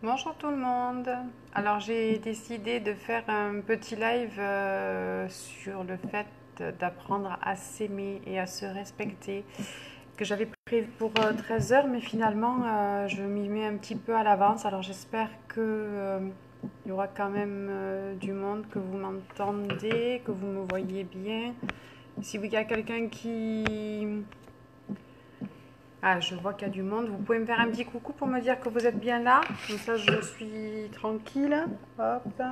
Bonjour tout le monde. Alors j'ai décidé de faire un petit live sur le fait d'apprendre à s'aimer et à se respecter que j'avais prévu pour 13 heures, mais finalement je m'y mets un petit peu à l'avance. Alors j'espère que il y aura quand même du monde, que vous m'entendez, que vous me voyez bien. Si il y a quelqu'un qui... Ah, je vois qu'il y a du monde. Vous pouvez me faire un petit coucou pour me dire que vous êtes bien là. Comme ça, je suis tranquille. Hop.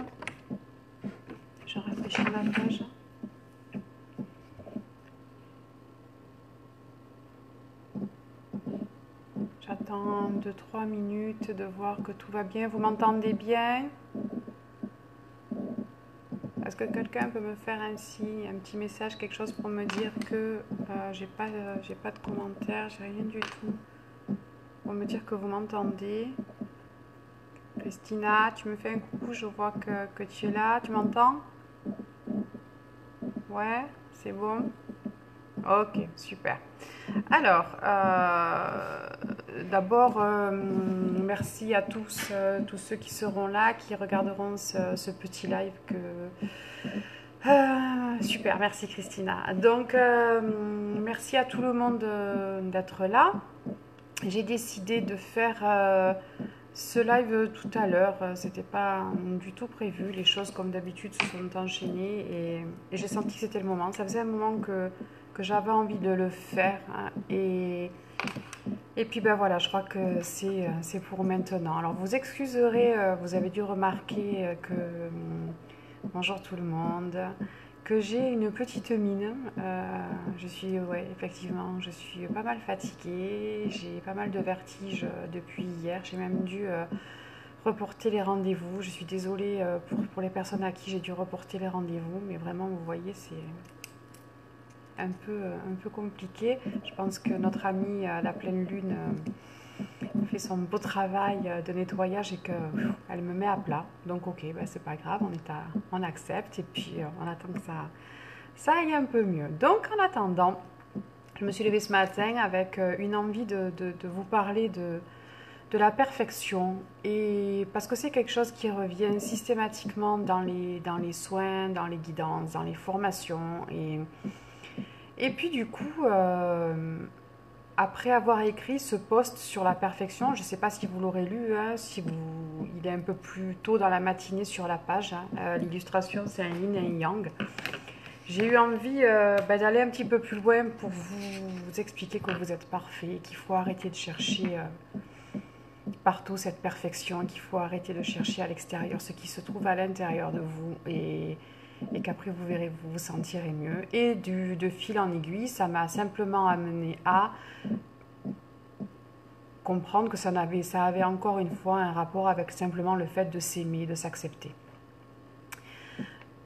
Je rafraîchis ma page. J'attends 2-3 minutes de voir que tout va bien. Vous m'entendez bien? Est-ce que quelqu'un peut me faire un signe, un petit message, quelque chose pour me dire que j'ai pas de commentaires, j'ai rien du tout. Pour me dire que vous m'entendez. Christina, tu me fais un coucou, je vois que tu es là. Tu m'entends? Ouais, c'est bon. Ok, super. Alors, d'abord, merci à tous ceux qui seront là, qui regarderont ce petit live super, merci Christina. Donc, merci à tout le monde d'être là. J'ai décidé de faire ce live tout à l'heure. C'était pas du tout prévu. Les choses, comme d'habitude, se sont enchaînées et j'ai senti que c'était le moment. Ça faisait un moment que j'avais envie de le faire. Hein, et puis ben voilà, je crois que c'est pour maintenant. Alors vous excuserez, vous avez dû remarquer que bonjour tout le monde, que j'ai une petite mine. Je suis, ouais, effectivement, je suis pas mal fatiguée. J'ai pas mal de vertiges depuis hier. J'ai même dû reporter les rendez-vous. Je suis désolée pour les personnes à qui j'ai dû reporter les rendez-vous, mais vraiment, vous voyez, c'est un peu compliqué. Je pense que notre amie la pleine lune fait son beau travail de nettoyage et qu'elle me met à plat. Donc ok, ben, c'est pas grave, on accepte et puis on attend que ça aille un peu mieux. Donc en attendant, je me suis levée ce matin avec une envie de vous parler de la perfection, et parce que c'est quelque chose qui revient systématiquement dans les soins, dans les guidances, dans les formations. Et puis du coup, après avoir écrit ce post sur la perfection, je ne sais pas si vous l'aurez lu, hein, il est un peu plus tôt dans la matinée sur la page. Hein, l'illustration, c'est un yin et un yang. J'ai eu envie d'aller un petit peu plus loin pour vous expliquer que vous êtes parfait, qu'il faut arrêter de chercher partout cette perfection, qu'il faut arrêter de chercher à l'extérieur ce qui se trouve à l'intérieur de vous, et qu'après vous verrez, vous vous sentirez mieux. Et de fil en aiguille, ça m'a simplement amené à comprendre que ça avait encore une fois un rapport avec simplement le fait de s'aimer, de s'accepter.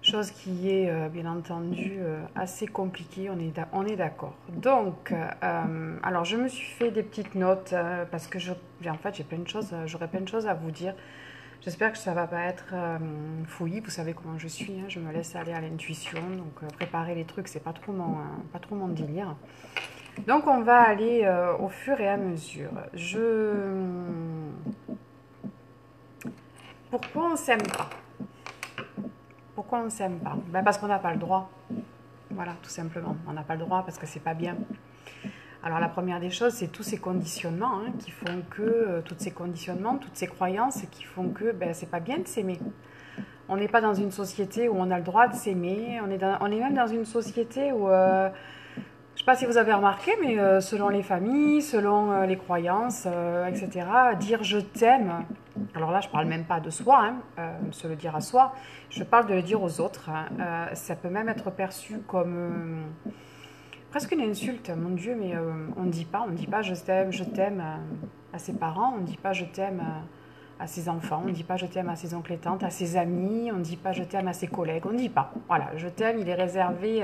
Chose qui est bien entendu assez compliquée, on est d'accord. Donc, alors je me suis fait des petites notes parce que en fait j'aurais plein de choses à vous dire. J'espère que ça va pas être fouillis, vous savez comment je suis, hein, je me laisse aller à l'intuition, donc préparer les trucs c'est pas trop mon délire. Donc on va aller au fur et à mesure. Pourquoi on s'aime pas? Pourquoi on ne s'aime pas? Ben parce qu'on n'a pas le droit. Voilà, tout simplement. On n'a pas le droit parce que c'est pas bien. Alors la première des choses, c'est tous ces conditionnements qui font que, tous ces conditionnements, toutes ces croyances qui font que c'est pas bien de s'aimer. On n'est pas dans une société où on a le droit de s'aimer. On est même dans une société où, je ne sais pas si vous avez remarqué, mais selon les familles, selon les croyances, etc., dire je t'aime, alors là je ne parle même pas de soi, se le dire à soi, je parle de le dire aux autres. Ça peut même être perçu comme presque une insulte, mon Dieu, mais on ne dit pas je t'aime à ses parents, on ne dit pas je t'aime à ses enfants, on ne dit pas je t'aime à ses oncles et tantes, à ses amis, on ne dit pas je t'aime à ses collègues, on ne dit pas. Voilà, je t'aime, il est réservé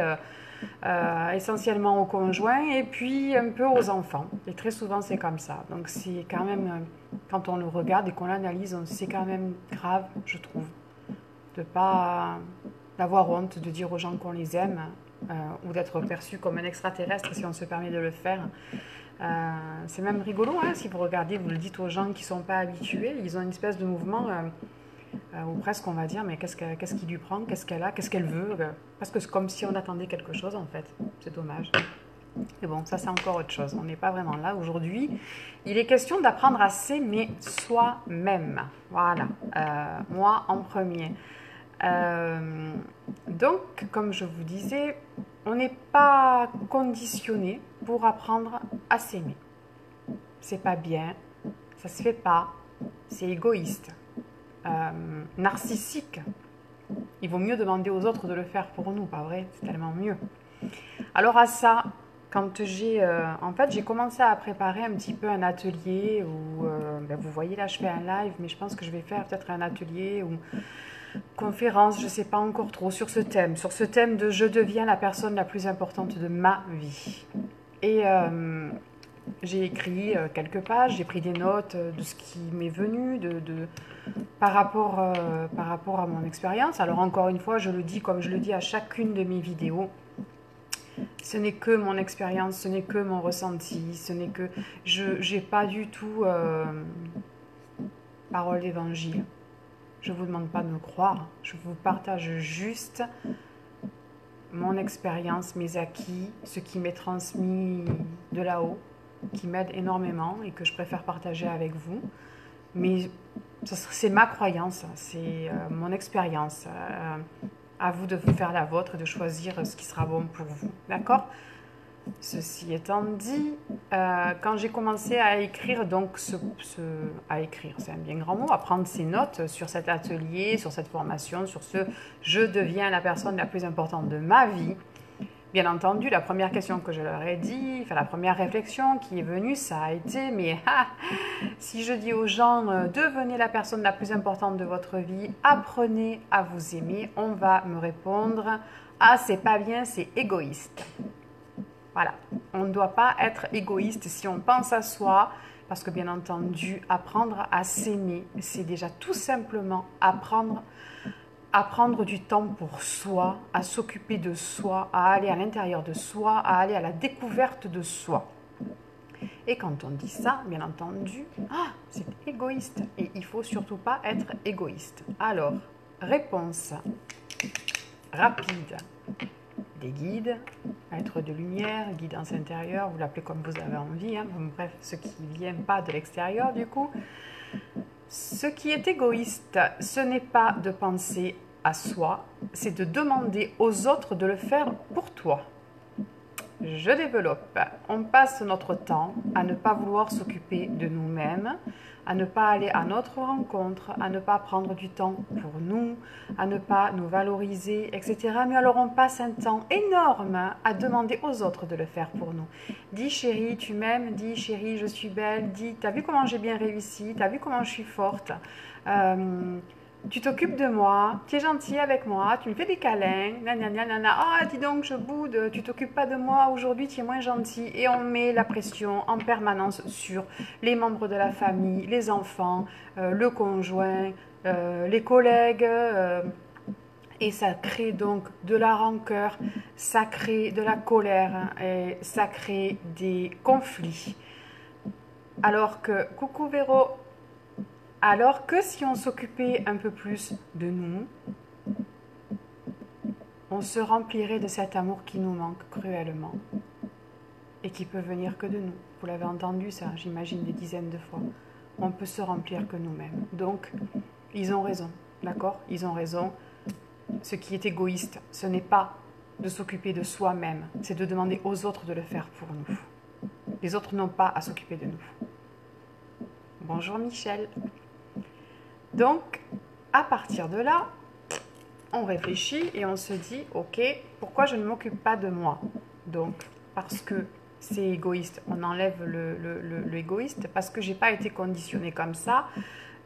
essentiellement aux conjoints et puis un peu aux enfants. Et très souvent c'est comme ça. Donc c'est quand même, quand on le regarde et qu'on l'analyse, c'est quand même grave, je trouve, de pas d'avoir honte de dire aux gens qu'on les aime ou d'être perçu comme un extraterrestre si on se permet de le faire. C'est même rigolo, hein, si vous regardez, vous le dites aux gens qui ne sont pas habitués, ils ont une espèce de mouvement ou presque on va dire, mais qu'est-ce qui lui prend, qu'est-ce qu'elle a, qu'est-ce qu'elle veut, parce que c'est comme si on attendait quelque chose en fait, c'est dommage. Mais bon, ça c'est encore autre chose, on n'est pas vraiment là aujourd'hui. Il est question d'apprendre à s'aimer soi-même, voilà, moi en premier. Donc, comme je vous disais, on n'est pas conditionné pour apprendre à s'aimer. C'est pas bien, ça se fait pas, c'est égoïste, narcissique. Il vaut mieux demander aux autres de le faire pour nous, pas vrai? C'est tellement mieux. Alors à ça, quand en fait, j'ai commencé à préparer un petit peu un atelier où, vous voyez là, je fais un live, mais je pense que je vais faire peut-être un atelier ou conférence, je ne sais pas encore trop, sur ce thème de je deviens la personne la plus importante de ma vie. Et j'ai écrit quelques pages, j'ai pris des notes de ce qui m'est venu, par rapport à mon expérience. Alors encore une fois, je le dis comme je le dis à chacune de mes vidéos, ce n'est que mon expérience, ce n'est que mon ressenti, ce n'est que... Je n'ai pas du tout parole d'évangile. Je ne vous demande pas de me croire, je vous partage juste mon expérience, mes acquis, ce qui m'est transmis de là-haut, qui m'aide énormément et que je préfère partager avec vous. Mais c'est ma croyance, c'est mon expérience. À vous de faire la vôtre, de choisir ce qui sera bon pour vous. D'accord ? Ceci étant dit, quand j'ai commencé à écrire, donc à écrire, c'est un bien grand mot, à prendre ces notes sur cet atelier, sur cette formation, sur ce « je deviens la personne la plus importante de ma vie », bien entendu, la première question que je leur ai dit, enfin la première réflexion qui est venue, ça a été « mais si je dis aux gens devenez la personne la plus importante de votre vie, apprenez à vous aimer », on va me répondre « ah c'est pas bien, c'est égoïste ». Voilà, on ne doit pas être égoïste si on pense à soi, parce que bien entendu, apprendre à s'aimer, c'est déjà tout simplement apprendre du temps pour soi, à s'occuper de soi, à aller à l'intérieur de soi, à aller à la découverte de soi. Et quand on dit ça, bien entendu, c'est égoïste et il ne faut surtout pas être égoïste. Alors, réponse rapide. Des guides, être de lumière, guidance intérieure, vous l'appelez comme vous avez envie, hein. Bref, ce qui ne vient pas de l'extérieur du coup. Ce qui est égoïste, ce n'est pas de penser à soi, c'est de demander aux autres de le faire pour toi. Je développe. On passe notre temps à ne pas vouloir s'occuper de nous-mêmes, à ne pas aller à notre rencontre, à ne pas prendre du temps pour nous, à ne pas nous valoriser, etc. Mais alors on passe un temps énorme à demander aux autres de le faire pour nous. Dis chérie, tu m'aimes, dis chérie, je suis belle, dis, t'as vu comment j'ai bien réussi, t'as vu comment je suis forte, tu t'occupes de moi, tu es gentil avec moi, tu me fais des câlins, nanana, ah dis donc je boude, tu t'occupes pas de moi, aujourd'hui tu es moins gentil. Et on met la pression en permanence sur les membres de la famille, les enfants, le conjoint, les collègues, et ça crée donc de la rancœur, ça crée de la colère, et ça crée des conflits. Alors que, coucou Véro, alors que si on s'occupait un peu plus de nous, on se remplirait de cet amour qui nous manque cruellement et qui peut venir que de nous. Vous l'avez entendu ça, j'imagine des dizaines de fois. On peut se remplir que nous-mêmes. Donc, ils ont raison, d'accord? Ils ont raison. Ce qui est égoïste, ce n'est pas de s'occuper de soi-même, c'est de demander aux autres de le faire pour nous. Les autres n'ont pas à s'occuper de nous. Bonjour Michel. Donc, à partir de là, on réfléchit et on se dit, ok, pourquoi je ne m'occupe pas de moi? Donc, parce que c'est égoïste, on enlève le égoïste, parce que j'ai pas été conditionnée comme ça.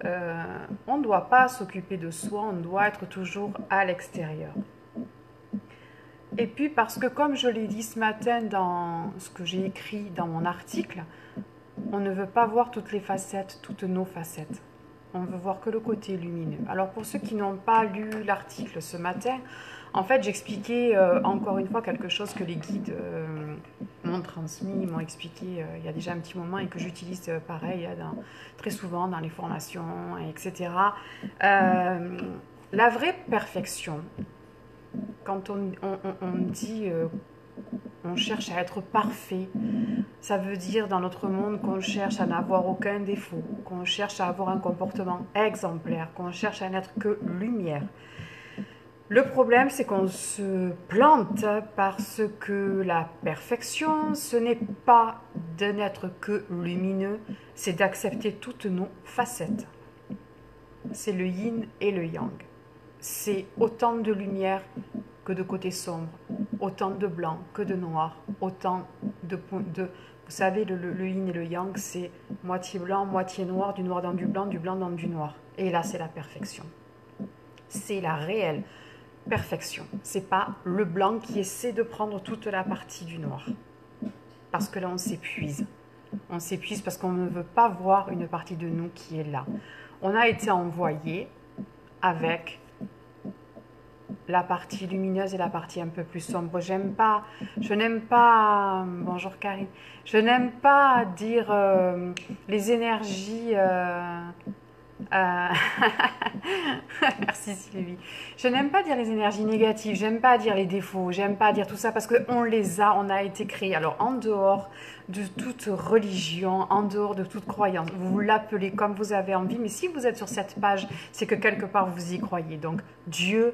On ne doit pas s'occuper de soi, on doit être toujours à l'extérieur. Et puis parce que comme je l'ai dit ce matin dans ce que j'ai écrit dans mon article, on ne veut pas voir toutes les facettes, toutes nos facettes. On veut voir que le côté lumineux. Alors pour ceux qui n'ont pas lu l'article ce matin, En fait, j'expliquais encore une fois quelque chose que les guides m'ont transmis, m'ont expliqué il y a déjà un petit moment et que j'utilise pareil très souvent dans les formations, etc. La vraie perfection, quand on dit on cherche à être parfait, ça veut dire dans notre monde qu'on cherche à n'avoir aucun défaut, qu'on cherche à avoir un comportement exemplaire, qu'on cherche à n'être que lumière. Le problème, c'est qu'on se plante parce que la perfection, ce n'est pas de n'être que lumineux, c'est d'accepter toutes nos facettes. C'est le yin et le yang. C'est autant de lumière que de côté sombre, autant de blanc que de noir, autant de... Vous savez, le yin et le yang, c'est moitié blanc, moitié noir, du noir dans du blanc dans du noir. Et là, c'est la perfection. C'est la réelle perfection. C'est pas le blanc qui essaie de prendre toute la partie du noir. Parce que là, on s'épuise. On s'épuise parce qu'on ne veut pas voir une partie de nous qui est là. On a été envoyé avec la partie lumineuse et la partie un peu plus sombre. Je n'aime pas, bonjour Karine, je n'aime pas dire les énergies... Merci Sylvie. Je n'aime pas dire les énergies négatives, j'aime pas dire les défauts, j'aime pas dire tout ça parce qu'on les a, on a été créé. Alors en dehors de toute religion, en dehors de toute croyance, vous l'appelez comme vous avez envie, mais si vous êtes sur cette page, c'est que quelque part vous y croyez. Donc Dieu,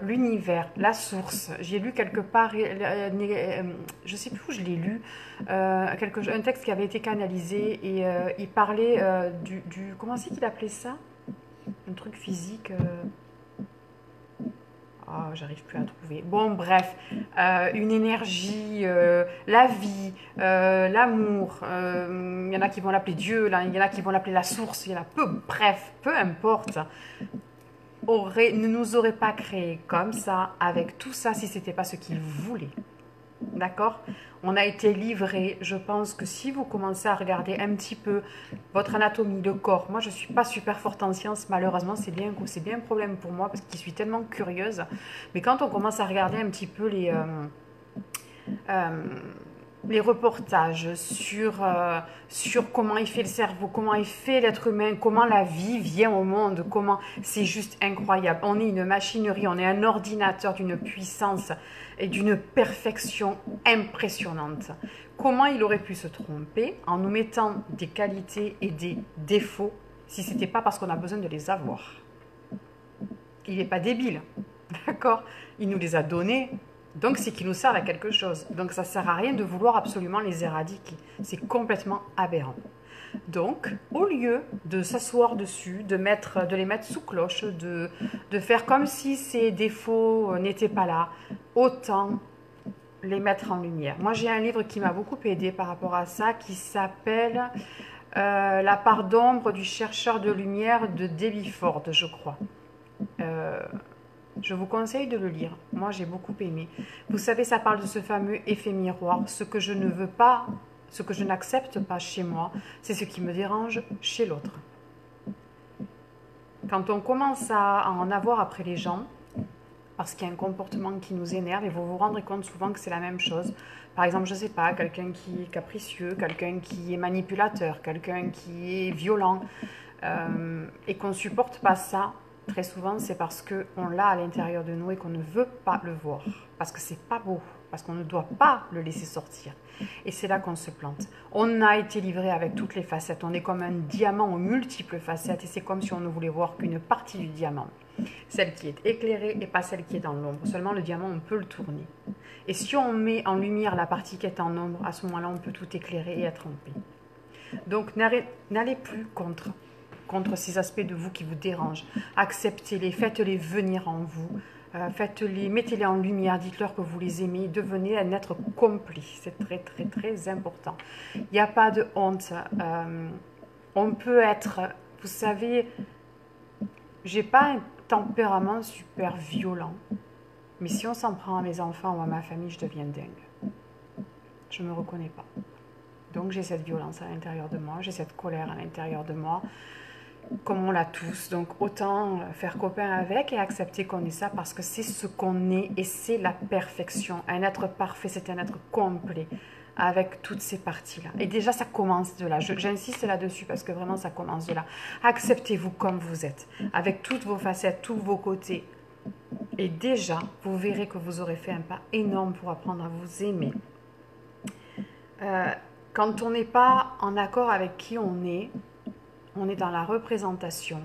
l'univers, la source, j'ai lu quelque part, je sais plus où je l'ai lu, un texte qui avait été canalisé et il parlait du comment c'est qu'il appelait ça, un truc physique, j'arrive plus à trouver, bon bref, une énergie, la vie, l'amour, il y en a qui vont l'appeler Dieu, là, il y en a qui vont l'appeler la source, il y en a bref, peu importe, ne nous aurait pas créé comme ça, avec tout ça, si c'était pas ce qu'il voulait. D'accord? On a été livré. Je pense que si vous commencez à regarder un petit peu votre anatomie, le corps, moi je ne suis pas super forte en sciences, malheureusement c'est bien un problème pour moi parce que je suis tellement curieuse. Mais quand on commence à regarder un petit peu les reportages sur comment il fait le cerveau, comment il fait l'être humain, comment la vie vient au monde, comment c'est juste incroyable. On est une machinerie, on est un ordinateur d'une puissance et d'une perfection impressionnante. Comment il aurait pu se tromper en nous mettant des qualités et des défauts si ce n'était pas parce qu'on a besoin de les avoir? Il n'est pas débile, d'accord? Il nous les a donnés. Donc, c'est qu'ils nous servent à quelque chose. Donc, ça ne sert à rien de vouloir absolument les éradiquer. C'est complètement aberrant. Donc, au lieu de s'asseoir dessus, de les mettre sous cloche, de faire comme si ces défauts n'étaient pas là, autant les mettre en lumière. Moi, j'ai un livre qui m'a beaucoup aidé par rapport à ça, qui s'appelle La part d'ombre du chercheur de lumière de Debbie Ford, je crois. Je vous conseille de le lire. Moi, j'ai beaucoup aimé. Vous savez, ça parle de ce fameux effet miroir. Ce que je ne veux pas, ce que je n'accepte pas chez moi, c'est ce qui me dérange chez l'autre. Quand on commence à en avoir après les gens, parce qu'il y a un comportement qui nous énerve, et vous vous rendrez compte souvent que c'est la même chose. Par exemple, je ne sais pas, quelqu'un qui est capricieux, quelqu'un qui est manipulateur, quelqu'un qui est violent, et qu'on ne supporte pas ça, très souvent, c'est parce qu'on l'a à l'intérieur de nous et qu'on ne veut pas le voir. Parce que c'est pas beau, parce qu'on ne doit pas le laisser sortir. Et c'est là qu'on se plante. On a été livré avec toutes les facettes. On est comme un diamant aux multiples facettes et c'est comme si on ne voulait voir qu'une partie du diamant. Celle qui est éclairée et pas celle qui est dans l'ombre. Seulement le diamant, on peut le tourner. Et si on met en lumière la partie qui est en ombre, à ce moment-là, on peut tout éclairer et être en paix. Donc, n'allez plus contre ces aspects de vous qui vous dérangent. Acceptez-les, faites-les venir en vous. Mettez-les en lumière, dites-leur que vous les aimez, devenez un être complet. C'est très, très, très important. Il n'y a pas de honte. On peut être, vous savez, j'ai pas un tempérament super violent, mais si on s'en prend à mes enfants ou à ma famille, je deviens dingue. Je ne me reconnais pas. Donc j'ai cette violence à l'intérieur de moi, j'ai cette colère à l'intérieur de moi. comme on l'a tous. Donc autant faire copain avec et accepter qu'on est ça parce que c'est ce qu'on est et c'est la perfection. Un être parfait, c'est un être complet avec toutes ces parties-là. Et déjà, ça commence de là. J'insiste là-dessus parce que vraiment, ça commence de là. Acceptez-vous comme vous êtes, avec toutes vos facettes, tous vos côtés. Et déjà, vous verrez que vous aurez fait un pas énorme pour apprendre à vous aimer. Quand on n'est pas en accord avec qui on est dans la représentation,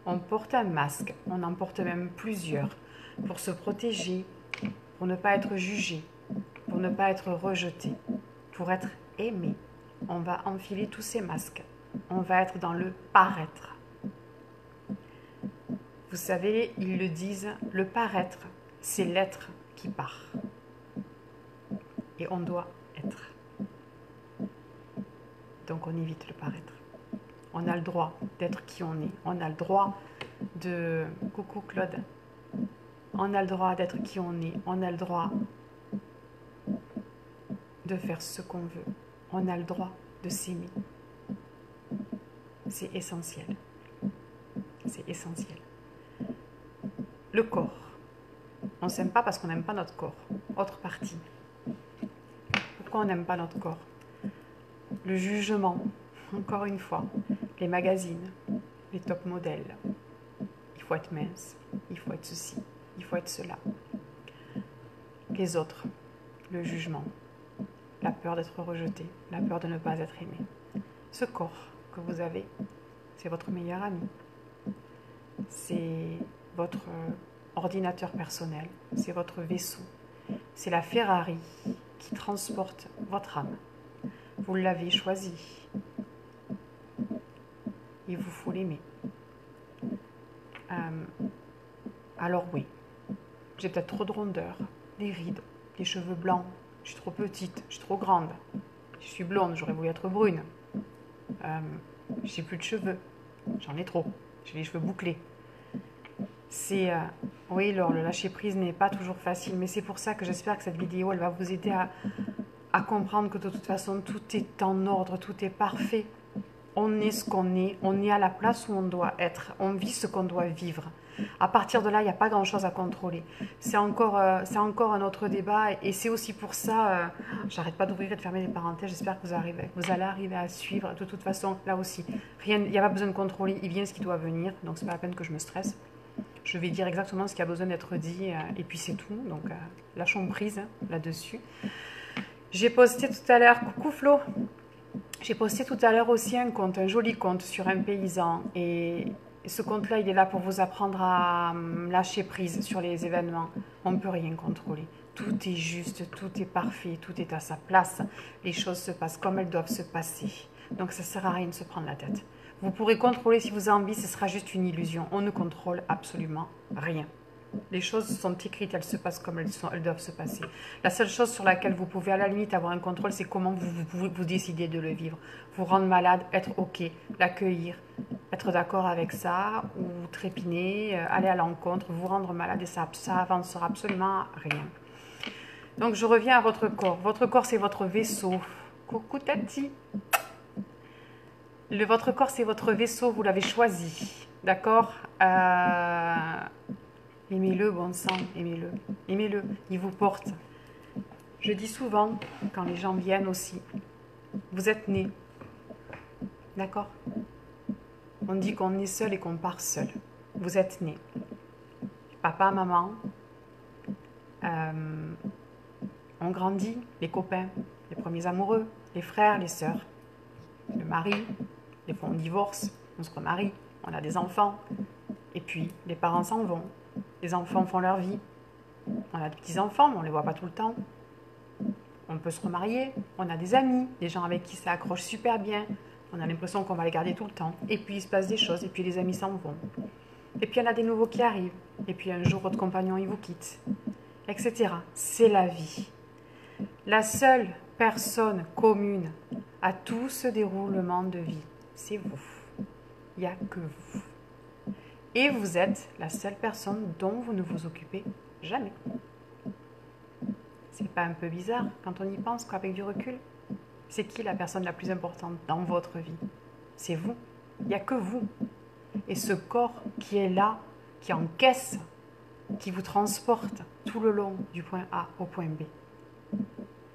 on porte un masque, on en porte même plusieurs, pour se protéger, pour ne pas être jugé, pour ne pas être rejeté, pour être aimé. On va enfiler tous ces masques, on va être dans le paraître. Vous savez, ils le disent, le paraître, c'est l'être qui part. Et on doit être. Donc on évite le paraître. On a le droit d'être qui on est. On a le droit de... Coucou Claude. On a le droit d'être qui on est. On a le droit de faire ce qu'on veut. On a le droit de s'aimer. C'est essentiel. C'est essentiel. Le corps. On ne s'aime pas parce qu'on n'aime pas notre corps. Autre partie. Pourquoi on n'aime pas notre corps? Le jugement. Encore une fois. Les magazines. Les top modèles. Il faut être mince. Il faut être ceci. Il faut être cela. Les autres. Le jugement. La peur d'être rejeté. La peur de ne pas être aimé. Ce corps que vous avez, c'est votre meilleur ami. C'est votre ordinateur personnel. C'est votre vaisseau. C'est la Ferrari qui transporte votre âme. Vous l'avez choisi. Il vous faut l'aimer. Alors oui, j'ai peut-être trop de rondeur, des rides, des cheveux blancs. Je suis trop petite, je suis trop grande. Je suis blonde, j'aurais voulu être brune. J'ai plus de cheveux, j'en ai trop. J'ai les cheveux bouclés. C'est oui, Laure, le lâcher prise n'est pas toujours facile, mais c'est pour ça que j'espère que cette vidéo, elle va vous aider à comprendre que de toute façon, tout est en ordre, tout est parfait. On est ce qu'on est, on est à la place où on doit être, on vit ce qu'on doit vivre. À partir de là, il n'y a pas grand-chose à contrôler. C'est encore un autre débat et c'est aussi pour ça, j'arrête pas d'ouvrir et de fermer les parenthèses, j'espère que vous allez arriver à suivre. De toute façon, là aussi, il n'y a pas besoin de contrôler, il vient ce qui doit venir, donc c'est pas la peine que je me stresse. Je vais dire exactement ce qui a besoin d'être dit et puis c'est tout, donc lâchons prise là-dessus. J'ai posté tout à l'heure, coucou Flo, j'ai posté tout à l'heure aussi un compte, un joli compte sur un paysan et ce compte-là, il est là pour vous apprendre à lâcher prise sur les événements. On ne peut rien contrôler. Tout est juste, tout est parfait, tout est à sa place. Les choses se passent comme elles doivent se passer. Donc ça ne sert à rien de se prendre la tête. Vous pourrez contrôler si vous avez envie, ce sera juste une illusion. On ne contrôle absolument rien. Les choses sont écrites, elles se passent comme elles doivent se passer. La seule chose sur laquelle vous pouvez à la limite avoir un contrôle, c'est comment vous décidez de le vivre. Vous rendre malade, être OK, l'accueillir, être d'accord avec ça, ou trépiner, aller à l'encontre, vous rendre malade et ça avancera absolument rien. Donc je reviens à votre corps. Votre corps, c'est votre vaisseau. Coucou Tati. Votre corps, c'est votre vaisseau, vous l'avez choisi. D'accord Aimez-le, bon sang, aimez-le. Aimez-le, il vous porte. Je dis souvent, quand les gens viennent aussi, vous êtes né. D'accord? On dit qu'on est seul et qu'on part seul. Vous êtes né. Papa, maman, on grandit, les copains, les premiers amoureux, les frères, les sœurs, le mari, des fois on divorce, on se remarie, on a des enfants, et puis les parents s'en vont. Les enfants font leur vie. On a des petits-enfants, mais on ne les voit pas tout le temps. On peut se remarier. On a des amis, des gens avec qui ça accroche super bien. On a l'impression qu'on va les garder tout le temps. Et puis il se passe des choses, et puis les amis s'en vont. Et puis il y en a des nouveaux qui arrivent. Et puis un jour, votre compagnon, il vous quitte. Etc. C'est la vie. La seule personne commune à tout ce déroulement de vie, c'est vous. Il n'y a que vous. Et vous êtes la seule personne dont vous ne vous occupez jamais. C'est pas un peu bizarre quand on y pense, quoi, avec du recul? C'est qui la personne la plus importante dans votre vie? C'est vous. Il n'y a que vous. Et ce corps qui est là, qui encaisse, qui vous transporte tout le long du point A au point B.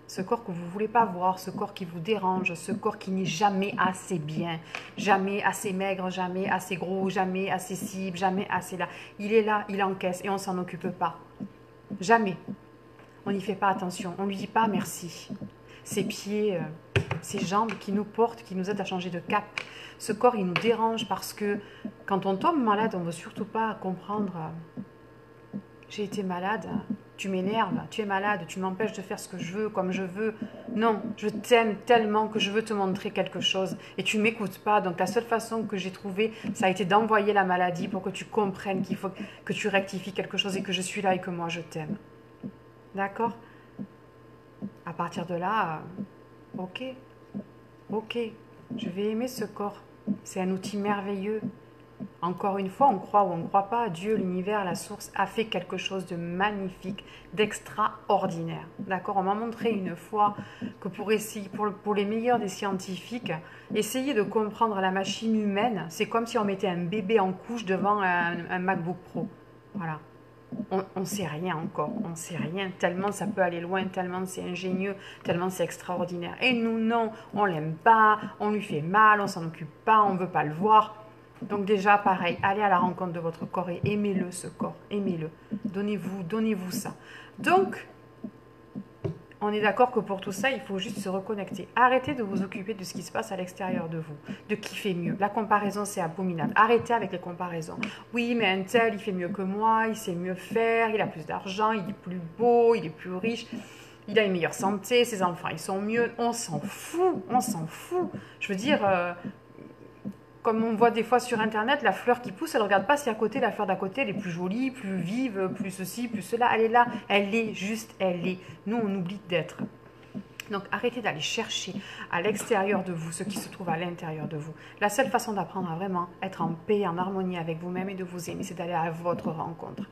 Ce corps que vous ne voulez pas voir, ce corps qui vous dérange, ce corps qui n'est jamais assez bien, jamais assez maigre, jamais assez gros, jamais assez cible, jamais assez là. Il est là, il encaisse et on ne s'en occupe pas. Jamais. On n'y fait pas attention, on ne lui dit pas merci. Ses pieds, ses jambes qui nous portent, qui nous aident à changer de cap. Ce corps, il nous dérange parce que quand on tombe malade, on ne veut surtout pas comprendre j'ai été malade, tu m'énerves, tu es malade, tu m'empêches de faire ce que je veux, comme je veux. Non, je t'aime tellement que je veux te montrer quelque chose et tu ne m'écoutes pas. Donc la seule façon que j'ai trouvée, ça a été d'envoyer la maladie pour que tu comprennes qu'il faut que tu rectifies quelque chose et que je suis là et que moi je t'aime. D'accord? À partir de là, ok, je vais aimer ce corps. C'est un outil merveilleux. Encore une fois, on croit ou on ne croit pas, Dieu, l'univers, la source a fait quelque chose de magnifique, d'extraordinaire. D'accord? On m'a montré une fois que pour les meilleurs des scientifiques, essayer de comprendre la machine humaine, c'est comme si on mettait un bébé en couche devant un MacBook Pro. Voilà. On ne sait rien encore, on ne sait rien, tellement ça peut aller loin, tellement c'est ingénieux, tellement c'est extraordinaire. Et nous, non, on l'aime pas, on lui fait mal, on s'en occupe pas, on ne veut pas le voir. Donc déjà, pareil, allez à la rencontre de votre corps et aimez-le, ce corps, aimez-le. Donnez-vous ça. Donc, on est d'accord que pour tout ça, il faut juste se reconnecter. Arrêtez de vous occuper de ce qui se passe à l'extérieur de vous, de qui fait mieux. La comparaison, c'est abominable. Arrêtez avec les comparaisons. Oui, mais un tel, il fait mieux que moi, il sait mieux faire, il a plus d'argent, il est plus beau, il est plus riche, il a une meilleure santé, ses enfants, ils sont mieux. On s'en fout, on s'en fout. Je veux dire... comme on voit des fois sur internet, la fleur qui pousse, elle ne regarde pas si à côté, la fleur d'à côté, elle est plus jolie, plus vive, plus ceci, plus cela. Elle est là, elle est juste, elle est. Nous, on oublie d'être. Donc arrêtez d'aller chercher à l'extérieur de vous ce qui se trouve à l'intérieur de vous. La seule façon d'apprendre à vraiment être en paix, en harmonie avec vous-même et de vous aimer, c'est d'aller à votre rencontre.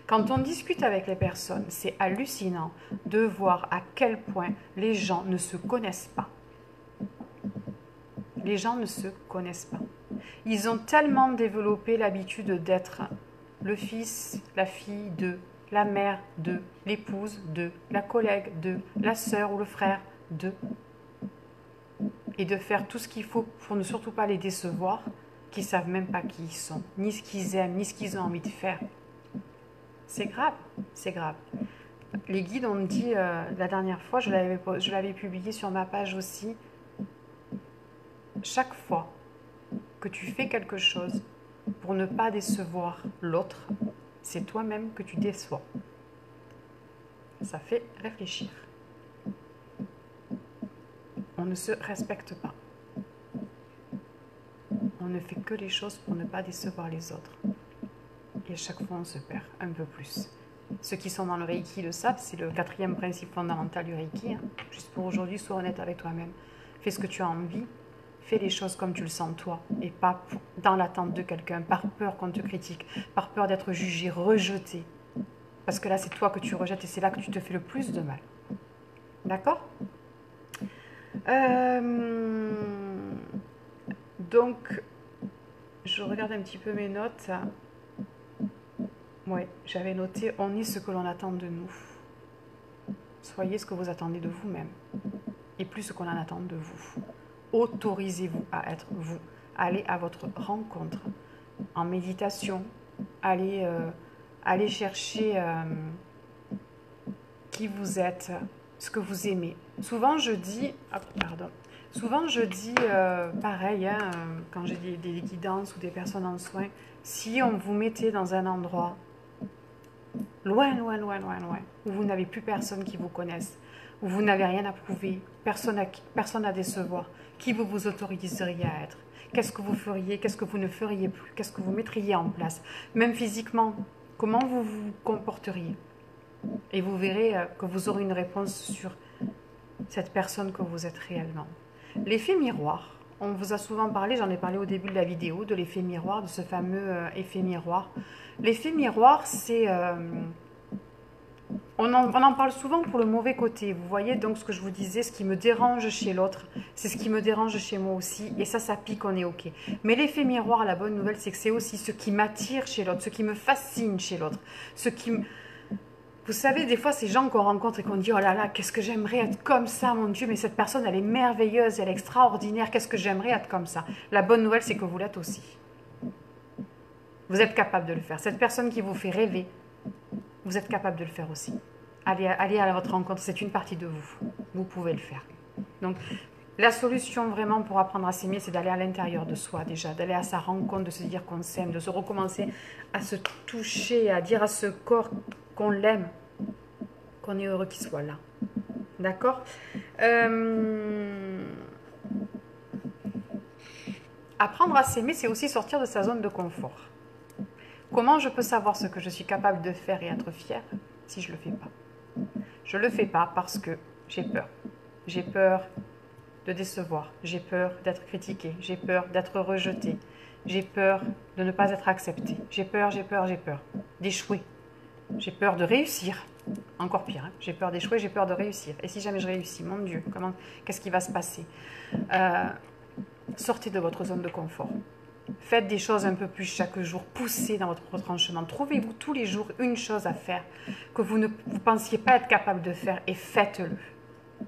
Quand on discute avec les personnes, c'est hallucinant de voir à quel point les gens ne se connaissent pas. Les gens ne se connaissent pas. Ils ont tellement développé l'habitude d'être le fils, la fille de, la mère de, l'épouse de, la collègue de, la sœur ou le frère de, et de faire tout ce qu'il faut pour ne surtout pas les décevoir, qu'ils ne savent même pas qui ils sont, ni ce qu'ils aiment, ni ce qu'ils ont envie de faire. C'est grave, c'est grave. Les guides ont dit, la dernière fois, je l'avais publié sur ma page aussi, chaque fois que tu fais quelque chose pour ne pas décevoir l'autre, c'est toi-même que tu déçois. Ça fait réfléchir. On ne se respecte pas. On ne fait que les choses pour ne pas décevoir les autres. Et à chaque fois, on se perd un peu plus. Ceux qui sont dans le Reiki le savent, c'est le 4e principe fondamental du Reiki. Juste pour aujourd'hui, sois honnête avec toi-même. Fais ce que tu as envie. Fais les choses comme tu le sens toi et pas dans l'attente de quelqu'un, par peur qu'on te critique, par peur d'être jugé, rejeté. Parce que là, c'est toi que tu rejettes et c'est là que tu te fais le plus de mal. D'accord ? Donc, je regarde un petit peu mes notes. Ouais, j'avais noté « On est ce que l'on attend de nous ». Soyez ce que vous attendez de vous-même et plus ce qu'on en attend de vous. Autorisez-vous à être vous. Allez à votre rencontre en méditation. Allez chercher qui vous êtes, ce que vous aimez. Souvent je dis, pareil, quand j'ai des guidances ou des personnes en soins, si on vous mettait dans un endroit loin, où vous n'avez plus personne qui vous connaisse, où vous n'avez rien à prouver, personne à décevoir, qui vous autoriseriez à être? Qu'est-ce que vous feriez? Qu'est-ce que vous ne feriez plus? Qu'est-ce que vous mettriez en place? Même physiquement, comment vous vous comporteriez? Et vous verrez que vous aurez une réponse sur cette personne que vous êtes réellement. L'effet miroir, on vous a souvent parlé, j'en ai parlé au début de la vidéo, de l'effet miroir, de ce fameux effet miroir. L'effet miroir, c'est On en parle souvent pour le mauvais côté. Vous voyez donc ce que je vous disais, ce qui me dérange chez l'autre, c'est ce qui me dérange chez moi aussi. Et ça pique, on est OK. Mais l'effet miroir, la bonne nouvelle, c'est que c'est aussi ce qui m'attire chez l'autre, ce qui me fascine chez l'autre. Vous savez, des fois, ces gens qu'on rencontre et qu'on dit « Oh là là, qu'est-ce que j'aimerais être comme ça, mon Dieu, mais cette personne, elle est merveilleuse, elle est extraordinaire, qu'est-ce que j'aimerais être comme ça ?» La bonne nouvelle, c'est que vous l'êtes aussi. Vous êtes capable de le faire. Cette personne qui vous fait rêver, vous êtes capable de le faire aussi. Allez à votre rencontre, c'est une partie de vous. Vous pouvez le faire. Donc, la solution vraiment pour apprendre à s'aimer, c'est d'aller à l'intérieur de soi déjà, d'aller à sa rencontre, de se dire qu'on s'aime, de se recommencer à se toucher, à dire à ce corps qu'on l'aime, qu'on est heureux qu'il soit là. D'accord. Apprendre à s'aimer, c'est aussi sortir de sa zone de confort. Comment je peux savoir ce que je suis capable de faire et être fière si je ne le fais pas? Je ne le fais pas parce que j'ai peur. J'ai peur de décevoir. J'ai peur d'être critiquée. J'ai peur d'être rejetée. J'ai peur de ne pas être acceptée. J'ai peur d'échouer. J'ai peur de réussir. Encore pire, hein. J'ai peur d'échouer, j'ai peur de réussir. Et si jamais je réussis, mon Dieu, qu'est-ce qui va se passer? Sortez de votre zone de confort. Faites des choses un peu plus chaque jour. Poussez dans votre retranchement. Trouvez-vous tous les jours une chose à faire que vous ne pensiez pas être capable de faire et faites-le.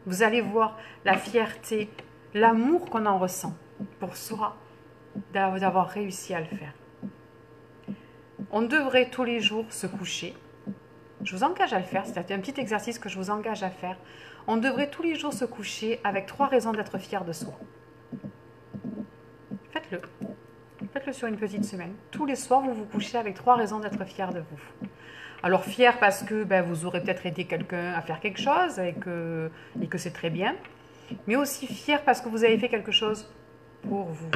Vous allez voir la fierté, l'amour qu'on en ressent pour soi d'avoir réussi à le faire. On devrait tous les jours se coucher. Je vous engage à le faire. C'est un petit exercice que je vous engage à faire. On devrait tous les jours se coucher avec 3 raisons d'être fier de soi. Faites-le. Faites-le sur une petite semaine. Tous les soirs, vous vous couchez avec 3 raisons d'être fier de vous. Alors, fier parce que vous aurez peut-être aidé quelqu'un à faire quelque chose et que c'est très bien. Mais aussi fier parce que vous avez fait quelque chose pour vous.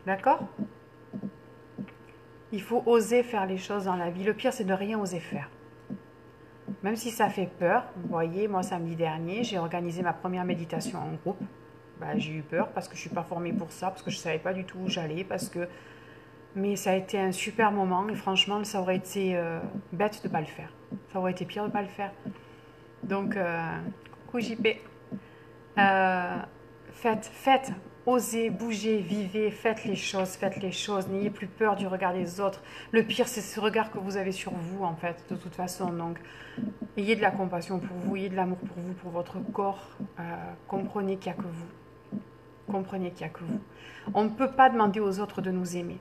D'accord? Il faut oser faire les choses dans la vie. Le pire, c'est de ne rien oser faire. Même si ça fait peur. Vous voyez, moi, samedi dernier, j'ai organisé ma première méditation en groupe. J'ai eu peur parce que je ne suis pas formée pour ça, parce que je ne savais pas du tout où j'allais, mais ça a été un super moment et franchement, ça aurait été bête de ne pas le faire. Ça aurait été pire de ne pas le faire. Donc, coucou JP. Faites, osez, bougez, vivez, faites les choses. N'ayez plus peur du regard des autres. Le pire, c'est ce regard que vous avez sur vous, en fait, de toute façon. Donc, ayez de la compassion pour vous, ayez de l'amour pour vous, pour votre corps. Comprenez qu'il n'y a que vous. Comprenez qu'il n'y a que vous. On ne peut pas demander aux autres de nous aimer.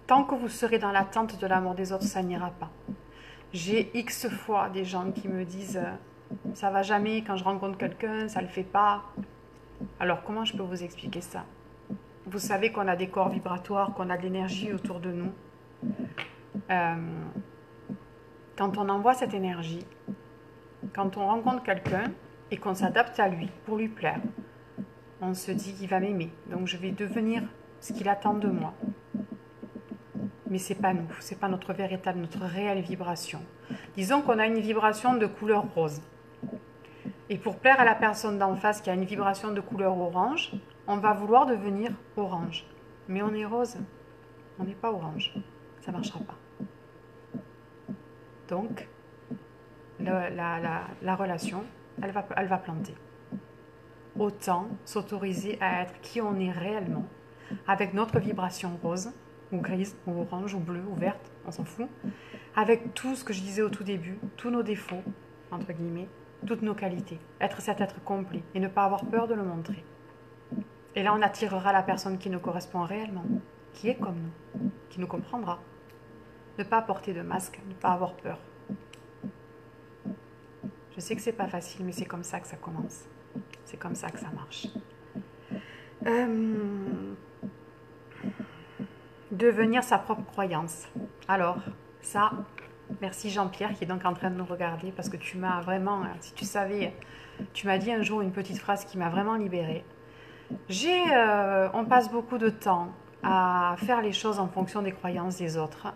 Tant que vous serez dans l'attente de l'amour des autres, ça n'ira pas. J'ai X fois des gens qui me disent « ça va jamais, quand je rencontre quelqu'un, ça ne le fait pas ». Alors, comment je peux vous expliquer ça? Vous savez qu'on a des corps vibratoires, qu'on a de l'énergie autour de nous. Quand on envoie cette énergie, quand on rencontre quelqu'un et qu'on s'adapte à lui pour lui plaire, on se dit qu'il va m'aimer, donc je vais devenir ce qu'il attend de moi. Mais ce n'est pas nous, ce n'est pas notre réelle vibration. Disons qu'on a une vibration de couleur rose. Et pour plaire à la personne d'en face qui a une vibration de couleur orange, on va vouloir devenir orange. Mais on est rose, on n'est pas orange. Ça ne marchera pas. Donc, la relation, elle va planter. Autant s'autoriser à être qui on est réellement, avec notre vibration rose, ou grise, ou orange, ou bleue, ou verte, on s'en fout, avec tout ce que je disais au tout début, tous nos défauts, entre guillemets, toutes nos qualités, être cet être complet, et ne pas avoir peur de le montrer. Et là, on attirera la personne qui nous correspond réellement, qui est comme nous, qui nous comprendra. Ne pas porter de masque, ne pas avoir peur. Je sais que c'est pas facile, mais c'est comme ça que ça commence. C'est comme ça que ça marche. Devenir sa propre croyance. Alors, ça, merci Jean-Pierre qui est donc en train de nous regarder parce que tu m'as vraiment, si tu savais, tu m'as dit un jour une petite phrase qui m'a vraiment libérée. On passe beaucoup de temps à faire les choses en fonction des croyances des autres,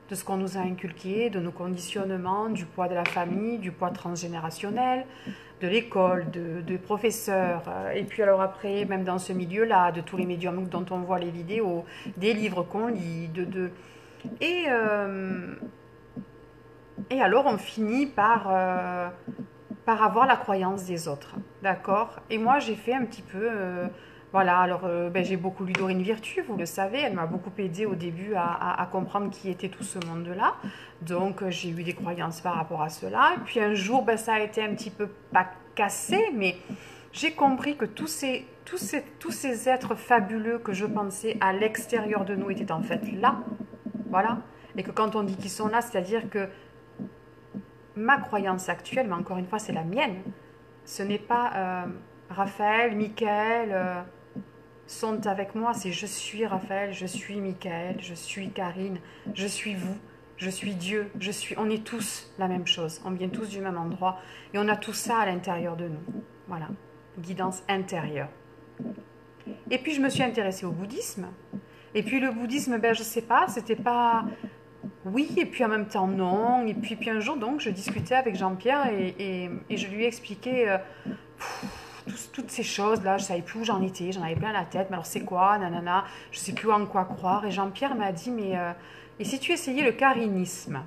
de ce qu'on nous a inculqué, de nos conditionnements, du poids de la famille, du poids transgénérationnel, de l'école, de professeurs, et puis alors après, même dans ce milieu-là, de tous les médiums dont on voit les vidéos, des livres qu'on lit, et Et alors, on finit par avoir la croyance des autres. D'accord? Et moi, j'ai fait un petit peu... voilà, alors ben, j'ai beaucoup lu Dorine Virtue, vous le savez, elle m'a beaucoup aidé au début à comprendre qui était tout ce monde-là. Donc, j'ai eu des croyances par rapport à cela. Et puis un jour, ben, ça a été un petit peu pas cassé, mais j'ai compris que tous ces êtres fabuleux que je pensais à l'extérieur de nous étaient en fait là. Voilà. Et que quand on dit qu'ils sont là, c'est-à-dire que ma croyance actuelle, mais encore une fois, c'est la mienne. Ce n'est pas Raphaël, Michael sont avec moi, c'est je suis Raphaël, je suis Michael, je suis Karine, je suis vous, je suis Dieu, je suis. On est tous la même chose, on vient tous du même endroit et on a tout ça à l'intérieur de nous. Voilà, guidance intérieure. Et puis je me suis intéressée au bouddhisme. Et puis le bouddhisme, ben je sais pas, c'était pas oui, et puis en même temps non. Et puis un jour, donc, je discutais avec Jean-Pierre et je lui ai expliqué toutes ces choses-là. Je savais plus où j'en étais, j'en avais plein la tête. Mais alors c'est quoi, nanana, je sais plus en quoi croire. Et Jean-Pierre m'a dit, mais et si tu essayais le carinisme?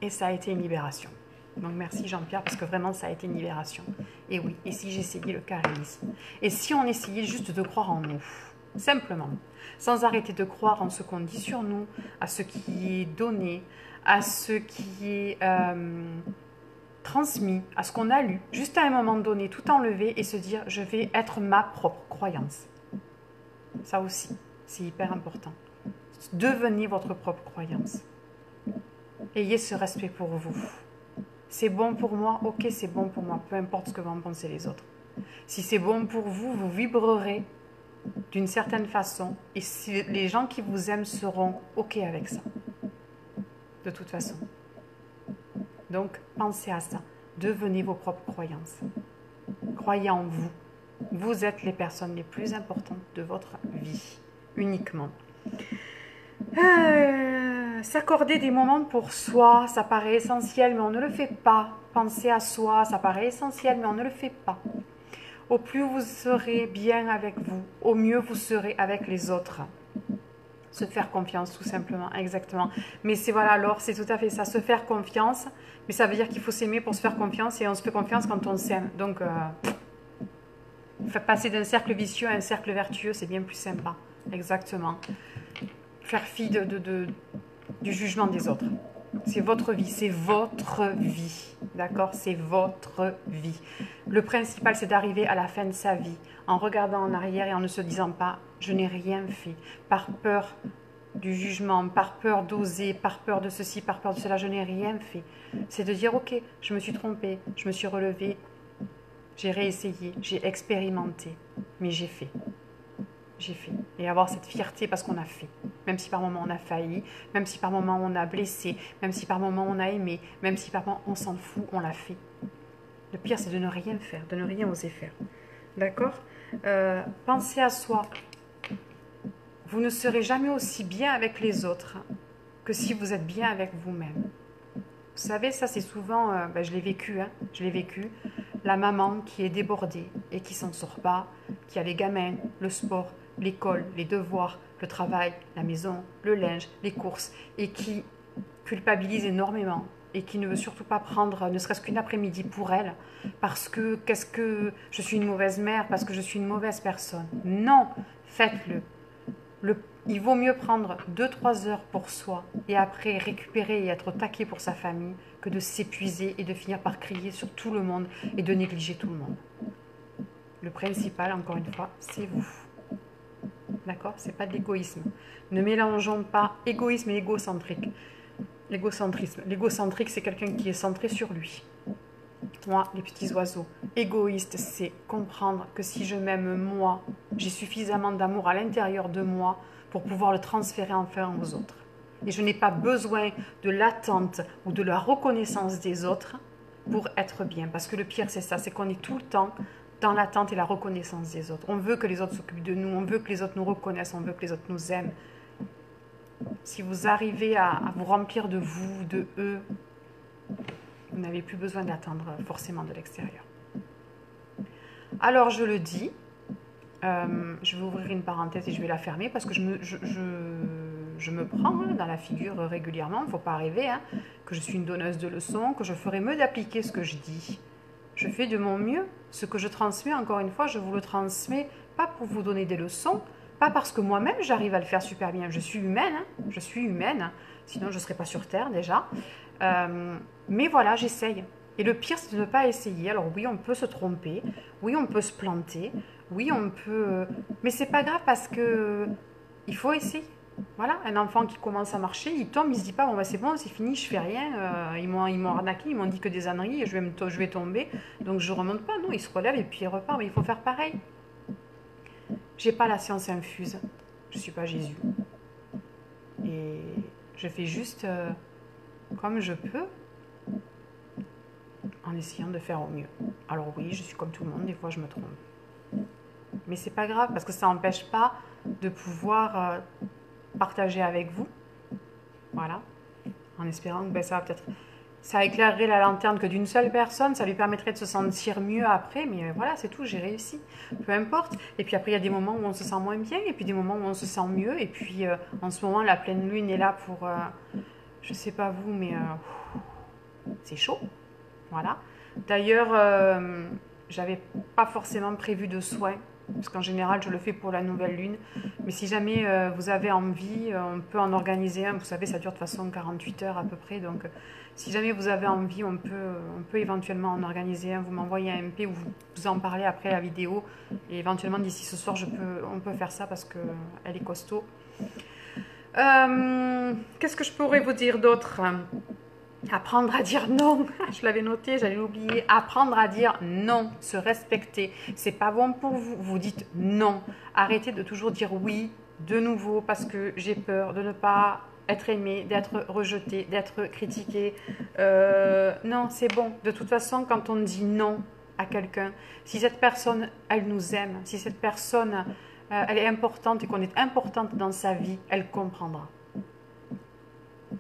Et ça a été une libération. Donc merci Jean-Pierre, parce que vraiment ça a été une libération. Et oui, et si j'essayais le carinisme? Et si on essayait juste de croire en nous? Simplement, sans arrêter de croire en ce qu'on dit sur nous, à ce qui est donné, à ce qui est transmis, à ce qu'on a lu, juste à un moment donné, tout enlever et se dire je vais être ma propre croyance. Ça aussi, c'est hyper important. Devenez votre propre croyance. Ayez ce respect pour vous. C'est bon pour moi, ok, c'est bon pour moi, peu importe ce que vont en penser les autres. Si c'est bon pour vous, vous vibrerez d'une certaine façon et si les gens qui vous aiment seront ok avec ça, de toute façon. Donc pensez à ça, devenez vos propres croyances, croyez en vous, vous êtes les personnes les plus importantes de votre vie, uniquement. S'accorder des moments pour soi, ça paraît essentiel mais on ne le fait pas. Penser à soi, ça paraît essentiel mais on ne le fait pas. Au plus vous serez bien avec vous, au mieux vous serez avec les autres. Se faire confiance, tout simplement, exactement. Mais c'est voilà, alors c'est tout à fait ça, se faire confiance. Mais ça veut dire qu'il faut s'aimer pour se faire confiance et on se fait confiance quand on s'aime. Donc, passer d'un cercle vicieux à un cercle vertueux, c'est bien plus sympa. Exactement. Faire fi du jugement des autres. C'est votre vie, c'est votre vie, d'accord? C'est votre vie. Le principal, c'est d'arriver à la fin de sa vie en regardant en arrière et en ne se disant pas « je n'ai rien fait » par peur du jugement, par peur d'oser, par peur de ceci, par peur de cela, je n'ai rien fait. C'est de dire « ok, je me suis trompée, je me suis relevée, j'ai réessayé, j'ai expérimenté, mais j'ai fait. » J'ai fait. Et avoir cette fierté parce qu'on a fait. Même si par moment on a failli, même si par moment on a blessé, même si par moment on a aimé, même si par moment on s'en fout, on l'a fait. Le pire, c'est de ne rien faire, de ne rien oser faire. D'accord? Pensez à soi. Vous ne serez jamais aussi bien avec les autres que si vous êtes bien avec vous-même. Vous savez, ça c'est souvent, je l'ai vécu, hein, je l'ai vécu. La maman qui est débordée et qui s'en sort pas, qui a les gamins, le sport, l'école, les devoirs, le travail, la maison, le linge, les courses, et qui culpabilise énormément et qui ne veut surtout pas prendre ne serait-ce qu'une après-midi pour elle, parce que qu'est-ce que je suis une mauvaise mère, parce que je suis une mauvaise personne. Non, faites-le. Il vaut mieux prendre 2-3 heures pour soi et après récupérer et être au taquet pour sa famille que de s'épuiser et de finir par crier sur tout le monde et de négliger tout le monde. Le principal, encore une fois, c'est vous. D'accord? C'est pas de l'égoïsme. Ne mélangeons pas égoïsme et égocentrique. L'égocentrisme. L'égocentrique, c'est quelqu'un qui est centré sur lui. Moi, les petits oiseaux. Égoïste, c'est comprendre que si je m'aime moi, j'ai suffisamment d'amour à l'intérieur de moi pour pouvoir le transférer enfin aux autres. Et je n'ai pas besoin de l'attente ou de la reconnaissance des autres pour être bien. Parce que le pire, c'est ça, c'est qu'on est tout le temps dans l'attente et la reconnaissance des autres. On veut que les autres s'occupent de nous, on veut que les autres nous reconnaissent, on veut que les autres nous aiment. Si vous arrivez à vous remplir de vous, de eux, vous n'avez plus besoin d'attendre forcément de l'extérieur. Alors je le dis, je vais ouvrir une parenthèse et je vais la fermer parce que je me prends hein, dans la figure régulièrement, il ne faut pas rêver, hein, que je suis une donneuse de leçons, que je ferai mieux d'appliquer ce que je dis. Je fais de mon mieux. Ce que je transmets, encore une fois, je vous le transmets pas pour vous donner des leçons, pas parce que moi-même j'arrive à le faire super bien. Je suis humaine, hein, je suis humaine, sinon je ne serais pas sur Terre déjà. Mais voilà, j'essaye. Et le pire, c'est de ne pas essayer. Alors oui, on peut se tromper, oui, on peut se planter, oui, on peut... Mais c'est pas grave parce que il faut essayer. Voilà, un enfant qui commence à marcher, il tombe, il se dit pas, bon bah c'est bon, c'est fini, je fais rien, ils m'ont arnaqué, ils m'ont dit que des âneries, et je vais tomber, donc je remonte pas, non, il se relève et puis il repart, mais il faut faire pareil. J'ai pas la science infuse, je suis pas Jésus. Et je fais juste comme je peux, en essayant de faire au mieux. Alors oui, je suis comme tout le monde, des fois je me trompe. Mais c'est pas grave, parce que ça n'empêche pas de pouvoir partager avec vous. Voilà. En espérant que ben, ça va peut-être... Ça éclairerait la lanterne que d'une seule personne, ça lui permettrait de se sentir mieux après, mais voilà, c'est tout, j'ai réussi. Peu importe. Et puis après, il y a des moments où on se sent moins bien, et puis des moments où on se sent mieux, et puis en ce moment, la pleine lune est là pour... je sais pas vous, mais c'est chaud. Voilà. D'ailleurs, j'avais pas forcément prévu de soins, parce qu'en général, je le fais pour la nouvelle lune. Mais si jamais vous avez envie, on peut en organiser un. Vous savez, ça dure de toute façon 48 heures à peu près. Donc, si jamais vous avez envie, on peut éventuellement en organiser un. Vous m'envoyez un MP ou vous en parlez après la vidéo. Et éventuellement, d'ici ce soir, on peut faire ça parce qu'elle est costaud. Qu'est-ce que je pourrais vous dire d'autre ? Apprendre à dire non, je l'avais noté, j'allais l'oublier. Apprendre à dire non, se respecter. C'est pas bon pour vous, vous dites non. Arrêtez de toujours dire oui de nouveau parce que j'ai peur de ne pas être aimé, d'être rejeté, d'être critiqué. Non, c'est bon. De toute façon, quand on dit non à quelqu'un, si cette personne, elle nous aime, si cette personne, elle est importante et qu'on est importante dans sa vie, elle comprendra.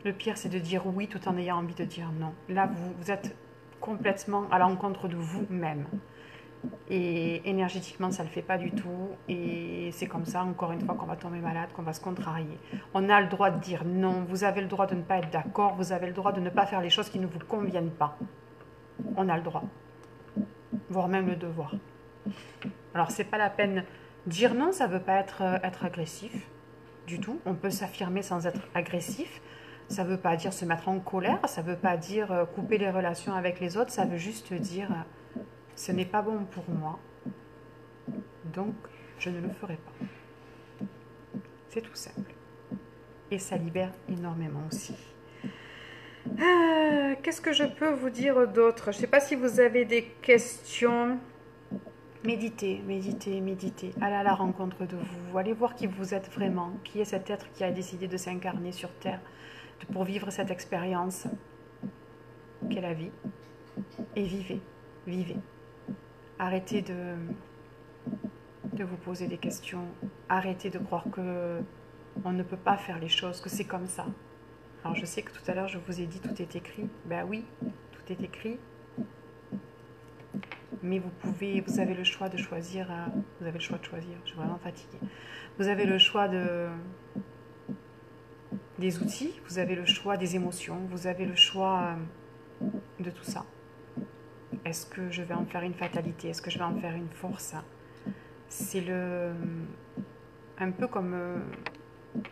Le pire, c'est de dire oui tout en ayant envie de dire non. Là, vous êtes complètement à l'encontre de vous-même. Et énergétiquement, ça ne le fait pas du tout. Et c'est comme ça, encore une fois, qu'on va tomber malade, qu'on va se contrarier. On a le droit de dire non. Vous avez le droit de ne pas être d'accord. Vous avez le droit de ne pas faire les choses qui ne vous conviennent pas. On a le droit. Voire même le devoir. Alors, c'est pas la peine. Dire non, ça ne veut pas être agressif du tout. On peut s'affirmer sans être agressif. Ça ne veut pas dire se mettre en colère, ça ne veut pas dire couper les relations avec les autres, ça veut juste dire ce n'est pas bon pour moi, donc je ne le ferai pas. C'est tout simple. Et ça libère énormément aussi. Qu'est-ce que je peux vous dire d'autre? Je ne sais pas si vous avez des questions. Méditez, méditez, méditez. Allez à la rencontre de vous. Allez voir qui vous êtes vraiment, qui est cet être qui a décidé de s'incarner sur Terre pour vivre cette expérience qu'est la vie. Et vivez, vivez. Arrêtez de vous poser des questions. Arrêtez de croire que on ne peut pas faire les choses, que c'est comme ça. Alors je sais que tout à l'heure je vous ai dit tout est écrit. Ben oui, tout est écrit. Mais vous avez le choix de choisir. Vous avez le choix de choisir. Je suis vraiment fatiguée. Vous avez le choix des outils, vous avez le choix des émotions, vous avez le choix de tout ça. Est-ce que je vais en faire une fatalité? Est-ce que je vais en faire une force? C'est un peu comme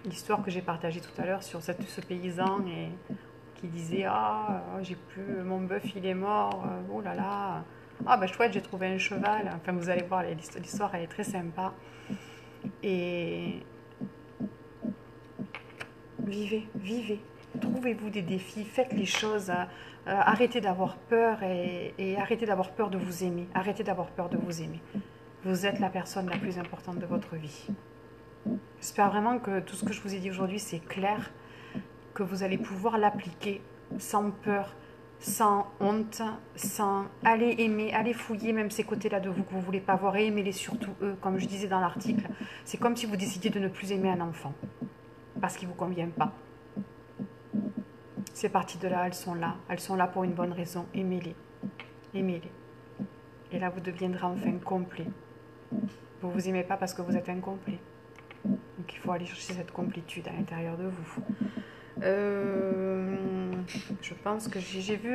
l'histoire que j'ai partagée tout à l'heure sur ce paysan qui disait ah j'ai plus mon bœuf il est mort, oh là là, ah ben chouette j'ai trouvé un cheval. Enfin vous allez voir l'histoire elle est très sympa et vivez, vivez. Trouvez-vous des défis, faites les choses, arrêtez d'avoir peur et arrêtez d'avoir peur de vous aimer. Arrêtez d'avoir peur de vous aimer. Vous êtes la personne la plus importante de votre vie. J'espère vraiment que tout ce que je vous ai dit aujourd'hui, c'est clair, que vous allez pouvoir l'appliquer sans peur, sans honte, sans aller aimer, aller fouiller même ces côtés-là de vous que vous ne voulez pas voir et aimez-les surtout eux, comme je disais dans l'article. C'est comme si vous décidiez de ne plus aimer un enfant parce qu'il ne vous convient pas. Ces parties de là, elles sont là pour une bonne raison. Aimez-les, aimez-les. Et là, vous deviendrez enfin complet. Vous ne vous aimez pas parce que vous êtes incomplet. Donc il faut aller chercher cette complétude à l'intérieur de vous. Je pense que j'ai vu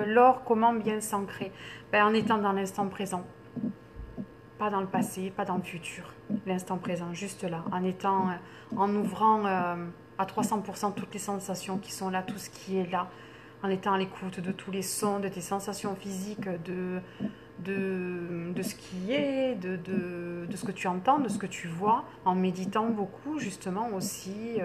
l'or, comment bien s'ancrer. Ben, en étant dans l'instant présent. Pas dans le passé, pas dans le futur. L'instant présent, juste là. En ouvrant à 300% toutes les sensations qui sont là, tout ce qui est là. En étant à l'écoute de tous les sons, de tes sensations physiques, de ce qui est, de ce que tu entends, de ce que tu vois, en méditant beaucoup justement aussi,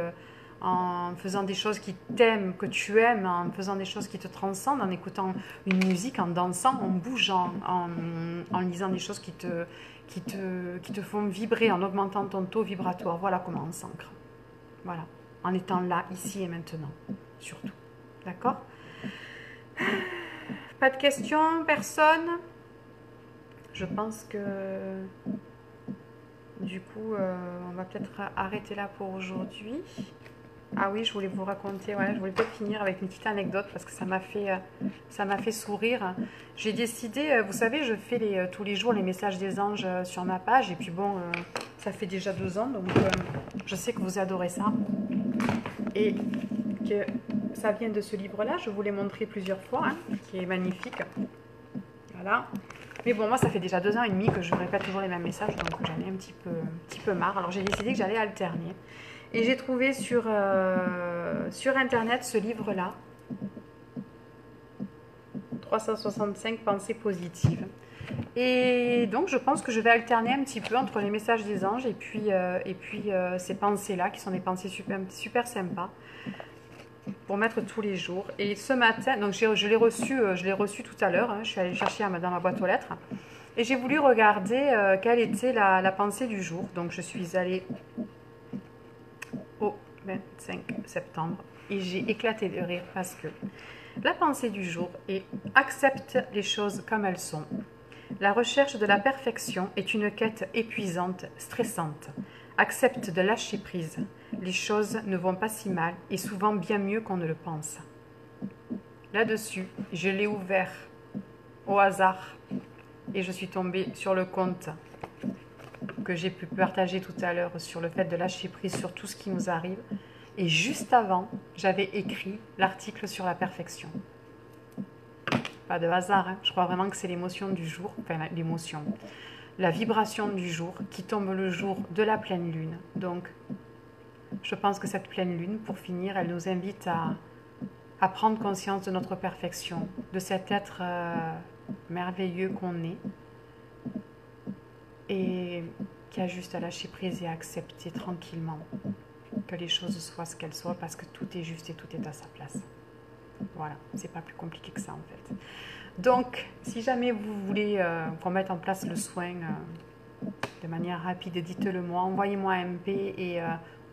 en faisant des choses qui t'aiment, que tu aimes, en faisant des choses qui te transcendent, en écoutant une musique, en dansant, en bougeant, en lisant des choses qui te font vibrer, en augmentant ton taux vibratoire. Voilà comment on s'ancre. Voilà, en étant là, ici et maintenant, surtout. D'accord? Pas de questions, personne? Je pense que du coup, on va peut-être arrêter là pour aujourd'hui. Ah oui, je voulais vous raconter, ouais, je voulais peut-être finir avec une petite anecdote parce que ça m'a fait sourire. J'ai décidé, vous savez, je fais tous les jours les messages des anges sur ma page et puis bon, ça fait déjà 2 ans, donc je sais que vous adorez ça et que ça vient de ce livre-là. Je vous l'ai montré plusieurs fois, hein, qui est magnifique. Voilà. Mais bon, moi, ça fait déjà 2 ans et demi que je répète toujours les mêmes messages, donc j'en ai un petit peu marre. Alors j'ai décidé que j'allais alterner. Et j'ai trouvé sur Internet ce livre-là, 365 pensées positives. Et donc, je pense que je vais alterner un petit peu entre les messages des anges et puis ces pensées-là, qui sont des pensées super, super sympas, pour mettre tous les jours. Et ce matin, donc je l'ai reçu tout à l'heure, hein, je suis allée chercher dans ma boîte aux lettres, et j'ai voulu regarder quelle était la pensée du jour. Donc, je suis allée au 25 septembre et j'ai éclaté de rire parce que la pensée du jour est: accepte les choses comme elles sont. La recherche de la perfection est une quête épuisante, stressante. Accepte de lâcher prise. Les choses ne vont pas si mal et souvent bien mieux qu'on ne le pense. Là-dessus, je l'ai ouvert au hasard et je suis tombée sur le compte que j'ai pu partager tout à l'heure sur le fait de lâcher prise sur tout ce qui nous arrive. Et juste avant, j'avais écrit l'article sur la perfection. Pas de hasard, hein. Je crois vraiment que c'est l'émotion du jour, enfin l'émotion, la vibration du jour qui tombe le jour de la pleine lune. Donc, je pense que cette pleine lune, pour finir, elle nous invite à prendre conscience de notre perfection, de cet être merveilleux qu'on est, et qui a juste à lâcher prise et à accepter tranquillement que les choses soient ce qu'elles soient, parce que tout est juste et tout est à sa place. Voilà, c'est pas plus compliqué que ça en fait. Donc, si jamais vous voulez qu'on mette en place le soin de manière rapide, dites-le moi, envoyez-moi un MP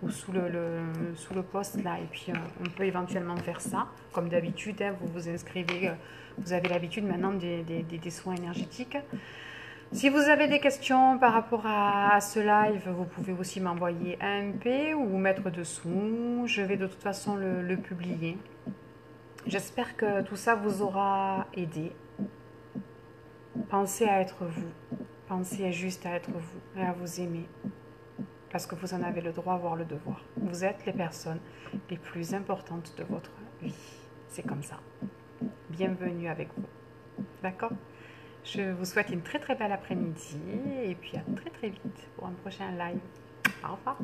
ou sous le post là, et puis on peut éventuellement faire ça. Comme d'habitude, hein, vous vous inscrivez, vous avez l'habitude maintenant des soins énergétiques. Si vous avez des questions par rapport à ce live, vous pouvez aussi m'envoyer un MP ou mettre dessous. Je vais de toute façon le publier. J'espère que tout ça vous aura aidé. Pensez à être vous. Pensez juste à être vous et à vous aimer. Parce que vous en avez le droit, voire le devoir. Vous êtes les personnes les plus importantes de votre vie. C'est comme ça. Bienvenue avec vous. D'accord ? Je vous souhaite une très très belle après-midi et puis à très très vite pour un prochain live. Au revoir.